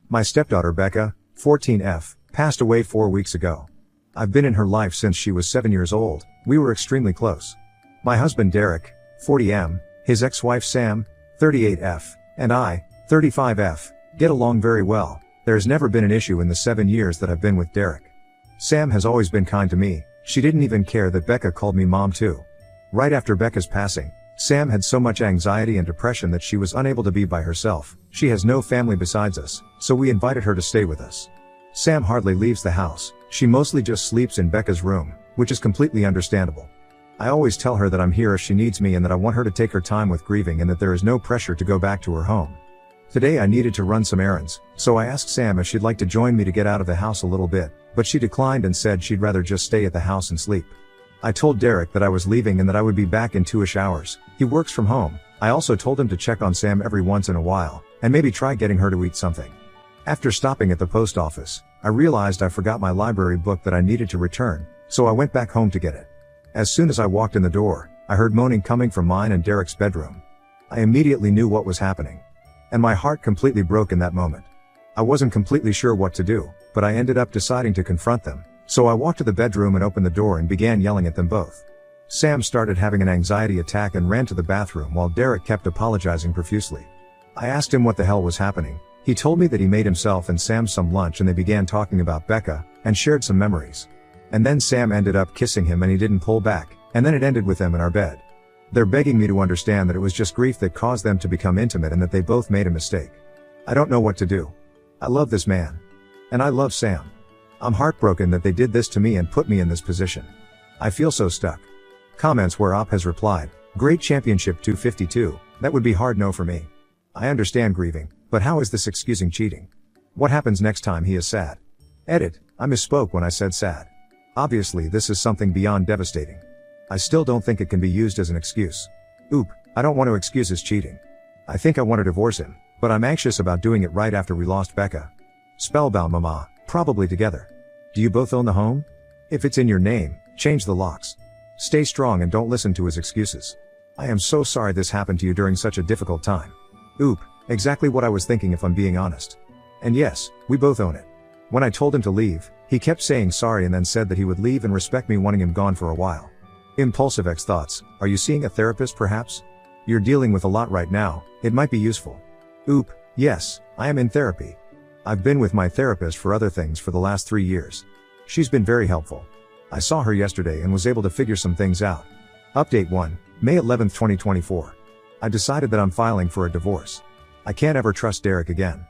My stepdaughter Becca, 14F, passed away 4 weeks ago. I've been in her life since she was 7 years old. We were extremely close. My husband Derek, 40M, his ex-wife Sam, 38F, and I, 35F, get along very well. There's never been an issue in the 7 years that I've been with Derek. Sam has always been kind to me. She didn't even care that Becca called me mom too. Right after Becca's passing, Sam had so much anxiety and depression that she was unable to be by herself. She has no family besides us, so we invited her to stay with us. Sam hardly leaves the house. She mostly just sleeps in Becca's room, which is completely understandable. I always tell her that I'm here if she needs me and that I want her to take her time with grieving and that there is no pressure to go back to her home. Today I needed to run some errands, so I asked Sam if she'd like to join me to get out of the house a little bit, but she declined and said she'd rather just stay at the house and sleep. I told Derek that I was leaving and that I would be back in 2-ish hours. He works from home. I also told him to check on Sam every once in a while, and maybe try getting her to eat something. After stopping at the post office, I realized I forgot my library book that I needed to return, so I went back home to get it. As soon as I walked in the door, I heard moaning coming from mine and Derek's bedroom. I immediately knew what was happening. And my heart completely broke in that moment. I wasn't completely sure what to do, but I ended up deciding to confront them. So I walked to the bedroom and opened the door and began yelling at them both. Sam started having an anxiety attack and ran to the bathroom while Derek kept apologizing profusely. I asked him what the hell was happening. He told me that he made himself and Sam some lunch and they began talking about Becca, and shared some memories. And then Sam ended up kissing him and he didn't pull back, and then it ended with them in our bed. They're begging me to understand that it was just grief that caused them to become intimate and that they both made a mistake. I don't know what to do. I love this man. And I love Sam. I'm heartbroken that they did this to me and put me in this position. I feel so stuck. Comments where Op has replied, "Great championship 252, that would be hard no for me. I understand grieving, but how is this excusing cheating? What happens next time he is sad?" Edit, I misspoke when I said sad. Obviously this is something beyond devastating. I still don't think it can be used as an excuse. Oop, I don't want to excuse his cheating. I think I want to divorce him, but I'm anxious about doing it right after we lost Becca. Spellbound mama, probably together. Do you both own the home? If it's in your name, change the locks. Stay strong and don't listen to his excuses. I am so sorry this happened to you during such a difficult time. Oop, exactly what I was thinking if I'm being honest. And yes, we both own it. When I told him to leave, he kept saying sorry and then said that he would leave and respect me wanting him gone for a while. Impulsive X thoughts, are you seeing a therapist perhaps? You're dealing with a lot right now, it might be useful. Oop, yes, I am in therapy. I've been with my therapist for other things for the last 3 years. She's been very helpful. I saw her yesterday and was able to figure some things out. Update 1, May 11, 2024. I decided that I'm filing for a divorce. I can't ever trust Derek again.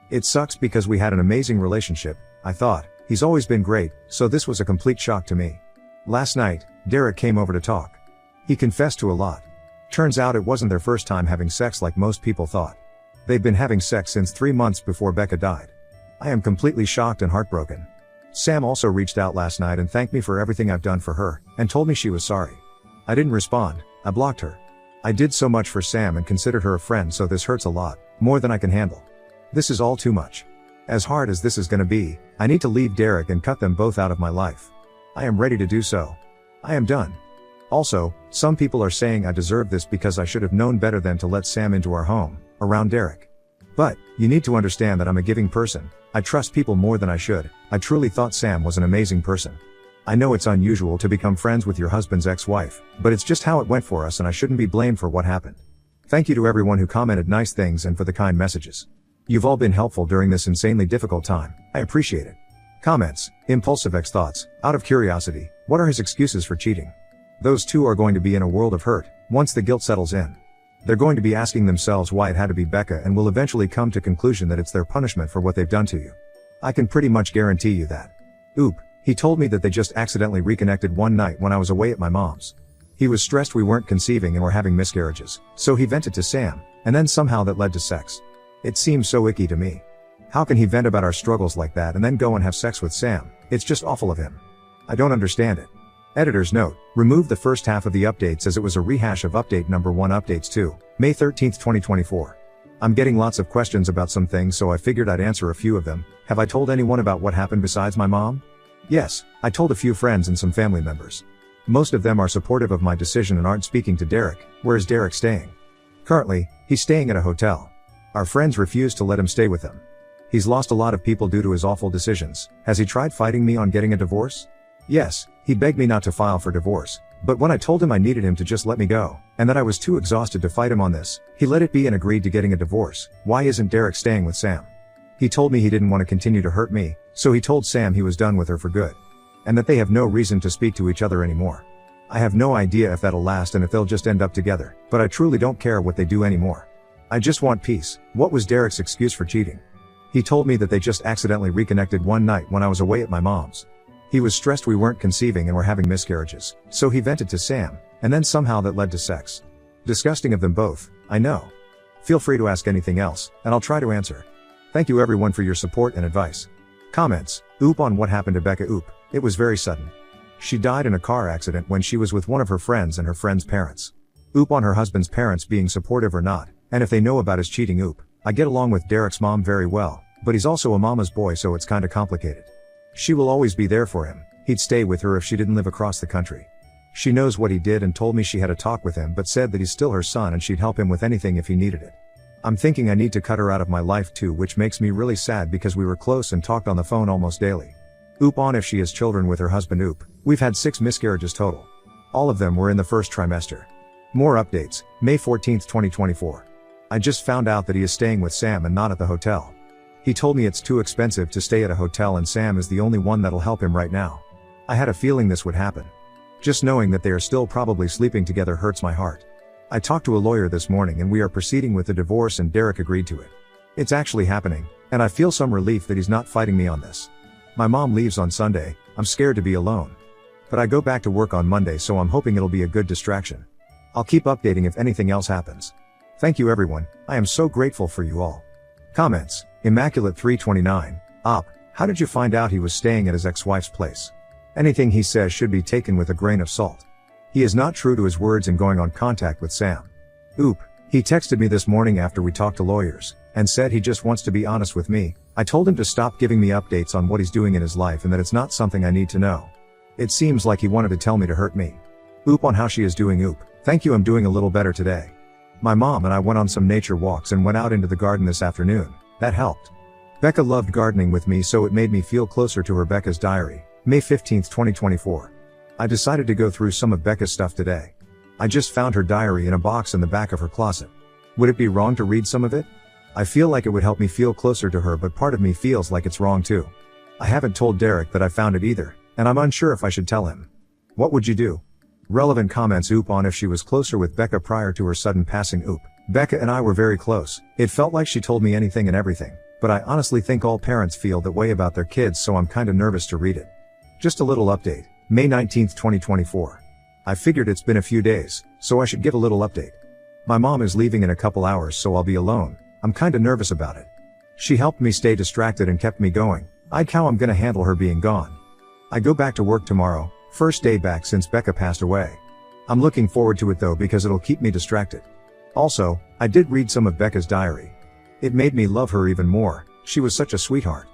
It sucks because we had an amazing relationship, I thought. He's always been great, so this was a complete shock to me. Last night, Derek came over to talk. He confessed to a lot. Turns out it wasn't their first time having sex like most people thought. They've been having sex since 3 months before Becca died. I am completely shocked and heartbroken. Sam also reached out last night and thanked me for everything I've done for her, and told me she was sorry. I didn't respond, I blocked her. I did so much for Sam and considered her a friend, so this hurts a lot, more than I can handle. This is all too much. As hard as this is gonna be, I need to leave Derek and cut them both out of my life. I am ready to do so. I am done. Also, some people are saying I deserve this because I should have known better than to let Sam into our home, around Derek. But, you need to understand that I'm a giving person. I trust people more than I should. I truly thought Sam was an amazing person. I know it's unusual to become friends with your husband's ex-wife, but it's just how it went for us and I shouldn't be blamed for what happened. Thank you to everyone who commented nice things and for the kind messages. You've all been helpful during this insanely difficult time. I appreciate it. Comments, Impulsive X thoughts, out of curiosity, what are his excuses for cheating? Those two are going to be in a world of hurt, once the guilt settles in. They're going to be asking themselves why it had to be Becca and will eventually come to conclusion that it's their punishment for what they've done to you. I can pretty much guarantee you that. Oop, he told me that they just accidentally reconnected one night when I was away at my mom's. He was stressed we weren't conceiving and were having miscarriages, so he vented to Sam, and then somehow that led to sex. It seems so icky to me. How can he vent about our struggles like that and then go and have sex with Sam? It's just awful of him. I don't understand it. Editor's note, remove the first half of the updates as it was a rehash of update number 1 updates 2, May 13, 2024. I'm getting lots of questions about some things, so I figured I'd answer a few of them. Have I told anyone about what happened besides my mom? Yes, I told a few friends and some family members. Most of them are supportive of my decision and aren't speaking to Derek. Where is Derek staying? Currently, he's staying at a hotel. Our friends refuse to let him stay with them. He's lost a lot of people due to his awful decisions. Has he tried fighting me on getting a divorce? Yes, he begged me not to file for divorce. But when I told him I needed him to just let me go, and that I was too exhausted to fight him on this, he let it be and agreed to getting a divorce. Why isn't Derek staying with Sam? He told me he didn't want to continue to hurt me, so he told Sam he was done with her for good. And that they have no reason to speak to each other anymore. I have no idea if that'll last and if they'll just end up together, but I truly don't care what they do anymore. I just want peace. What was Derek's excuse for cheating? He told me that they just accidentally reconnected one night when I was away at my mom's. He was stressed we weren't conceiving and were having miscarriages, so he vented to Sam, and then somehow that led to sex. Disgusting of them both, I know. Feel free to ask anything else, and I'll try to answer. Thank you everyone for your support and advice. Comments. Oop on what happened to Becca. Oop. It was very sudden. She died in a car accident when she was with one of her friends and her friend's parents. Oop on her husband's parents being supportive or not, and if they know about his cheating. Oop. I get along with Derek's mom very well, but he's also a mama's boy, so it's kinda complicated. She will always be there for him. He'd stay with her if she didn't live across the country. She knows what he did and told me she had a talk with him but said that he's still her son and she'd help him with anything if he needed it. I'm thinking I need to cut her out of my life too, which makes me really sad because we were close and talked on the phone almost daily. Oop on if she has children with her husband. Oop. We've had 6 miscarriages total. All of them were in the first trimester. More updates. May 14, 2024. I just found out that he is staying with Sam and not at the hotel. He told me it's too expensive to stay at a hotel and Sam is the only one that'll help him right now. I had a feeling this would happen. Just knowing that they are still probably sleeping together hurts my heart. I talked to a lawyer this morning and we are proceeding with the divorce and Derek agreed to it. It's actually happening, and I feel some relief that he's not fighting me on this. My mom leaves on Sunday. I'm scared to be alone. But I go back to work on Monday, so I'm hoping it'll be a good distraction. I'll keep updating if anything else happens. Thank you everyone, I am so grateful for you all. Comments. Immaculate 329. Op. How did you find out he was staying at his ex-wife's place? Anything he says should be taken with a grain of salt. He is not true to his words in going on contact with Sam. Oop. He texted me this morning after we talked to lawyers, and said he just wants to be honest with me. I told him to stop giving me updates on what he's doing in his life and that it's not something I need to know. It seems like he wanted to tell me to hurt me. Oop on how she is doing. Oop. Thank you, I'm doing a little better today. My mom and I went on some nature walks and went out into the garden this afternoon. That helped. Becca loved gardening with me, so it made me feel closer to her. Becca's diary. May 15, 2024. I decided to go through some of Becca's stuff today. I just found her diary in a box in the back of her closet. Would it be wrong to read some of it? I feel like it would help me feel closer to her, but part of me feels like it's wrong too. I haven't told Derek that I found it either, and I'm unsure if I should tell him. What would you do? Relevant comments. Oop on if she was closer with Becca prior to her sudden passing. Oop. Becca and I were very close. It felt like she told me anything and everything, but I honestly think all parents feel that way about their kids, so I'm kinda nervous to read it. Just a little update. May 19, 2024. I figured it's been a few days, so I should give a little update. My mom is leaving in a couple hours, so I'll be alone. I'm kinda nervous about it. She helped me stay distracted and kept me going. How I'm gonna handle her being gone. I go back to work tomorrow, first day back since Becca passed away. I'm looking forward to it though because it'll keep me distracted. Also, I did read some of Becca's diary. It made me love her even more. She was such a sweetheart.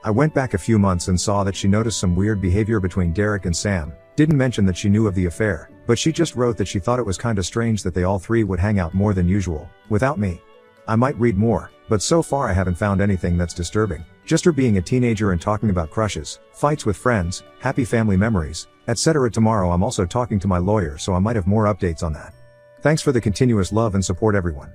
I went back a few months and saw that she noticed some weird behavior between Derek and Sam. Didn't mention that she knew of the affair, but she just wrote that she thought it was kinda strange that they all three would hang out more than usual, without me. I might read more, but so far I haven't found anything that's disturbing. Just her being a teenager and talking about crushes, fights with friends, happy family memories, etc. Tomorrow I'm also talking to my lawyer, so I might have more updates on that. Thanks for the continuous love and support everyone.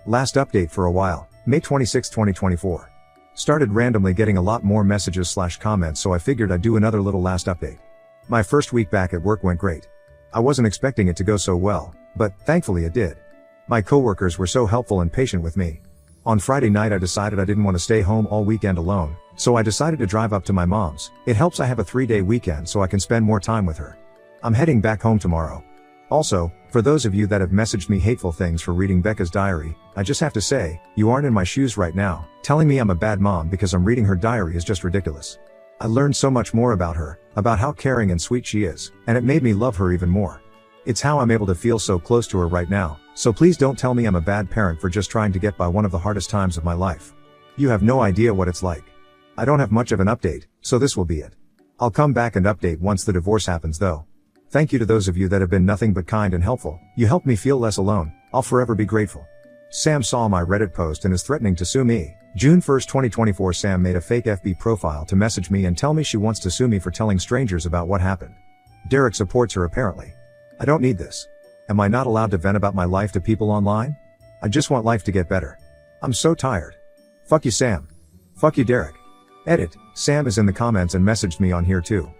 Last update for a while, May 26, 2024. Started randomly getting a lot more messages/comments, so I figured I'd do another little last update. My first week back at work went great. I wasn't expecting it to go so well, but thankfully it did. My coworkers were so helpful and patient with me. On Friday night I decided I didn't want to stay home all weekend alone, so I decided to drive up to my mom's. It helps I have a 3-day weekend so I can spend more time with her. I'm heading back home tomorrow. Also, for those of you that have messaged me hateful things for reading Becca's diary, I just have to say, you aren't in my shoes right now. Telling me I'm a bad mom because I'm reading her diary is just ridiculous. I learned so much more about her, about how caring and sweet she is, and it made me love her even more. It's how I'm able to feel so close to her right now, so please don't tell me I'm a bad parent for just trying to get by one of the hardest times of my life. You have no idea what it's like. I don't have much of an update, so this will be it. I'll come back and update once the divorce happens though. Thank you to those of you that have been nothing but kind and helpful. You helped me feel less alone. I'll forever be grateful. Sam saw my Reddit post and is threatening to sue me. June 1st, 2024 Sam made a fake FB profile to message me and tell me she wants to sue me for telling strangers about what happened. Derek supports her apparently. I don't need this. Am I not allowed to vent about my life to people online? I just want life to get better. I'm so tired. Fuck you Sam. Fuck you Derek. Edit, Sam is in the comments and messaged me on here too.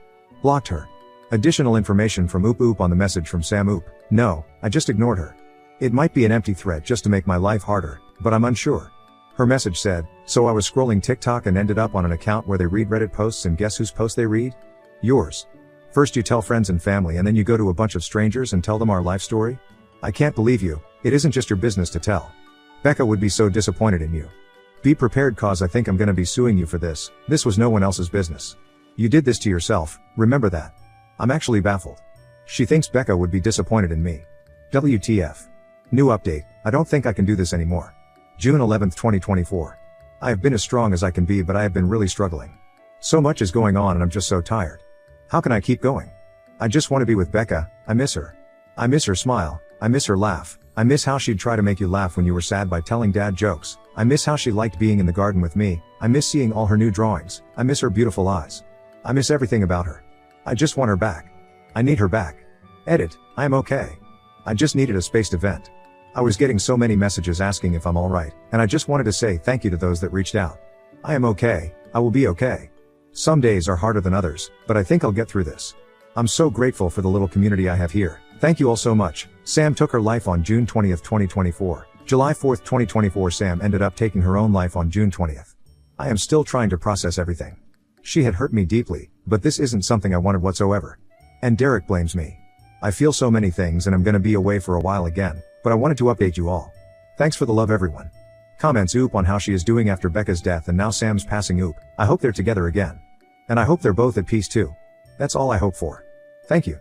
Blocked her. Additional information from Oop Oop on the message from Sam Oop. No, I just ignored her. It might be an empty threat just to make my life harder, but I'm unsure. Her message said, so I was scrolling TikTok and ended up on an account where they read Reddit posts and guess whose post they read? Yours. First you tell friends and family and then you go to a bunch of strangers and tell them our life story? I can't believe you, it isn't just your business to tell. Becca would be so disappointed in you. Be prepared cause I think I'm gonna be suing you for this, this was no one else's business. You did this to yourself, remember that. I'm actually baffled. She thinks Becca would be disappointed in me. WTF. New update, I don't think I can do this anymore. June 11th, 2024. I have been as strong as I can be but I have been really struggling. So much is going on and I'm just so tired. How can I keep going? I just want to be with Becca, I miss her. I miss her smile, I miss her laugh, I miss how she'd try to make you laugh when you were sad by telling dad jokes, I miss how she liked being in the garden with me, I miss seeing all her new drawings, I miss her beautiful eyes. I miss everything about her. I just want her back. I need her back. Edit, I am okay. I just needed a space to vent. I was getting so many messages asking if I'm alright, and I just wanted to say thank you to those that reached out. I am okay, I will be okay. Some days are harder than others, but I think I'll get through this. I'm so grateful for the little community I have here. Thank you all so much. Sam took her life on June 20th, 2024. July 4th, 2024 Sam ended up taking her own life on June 20th. I am still trying to process everything. She had hurt me deeply, but this isn't something I wanted whatsoever. And Derek blames me. I feel so many things and I'm gonna be away for a while again, but I wanted to update you all. Thanks for the love everyone. Comments Oop on how she is doing after Becca's death and now Sam's passing Oop. I hope they're together again. And I hope they're both at peace too. That's all I hope for. Thank you.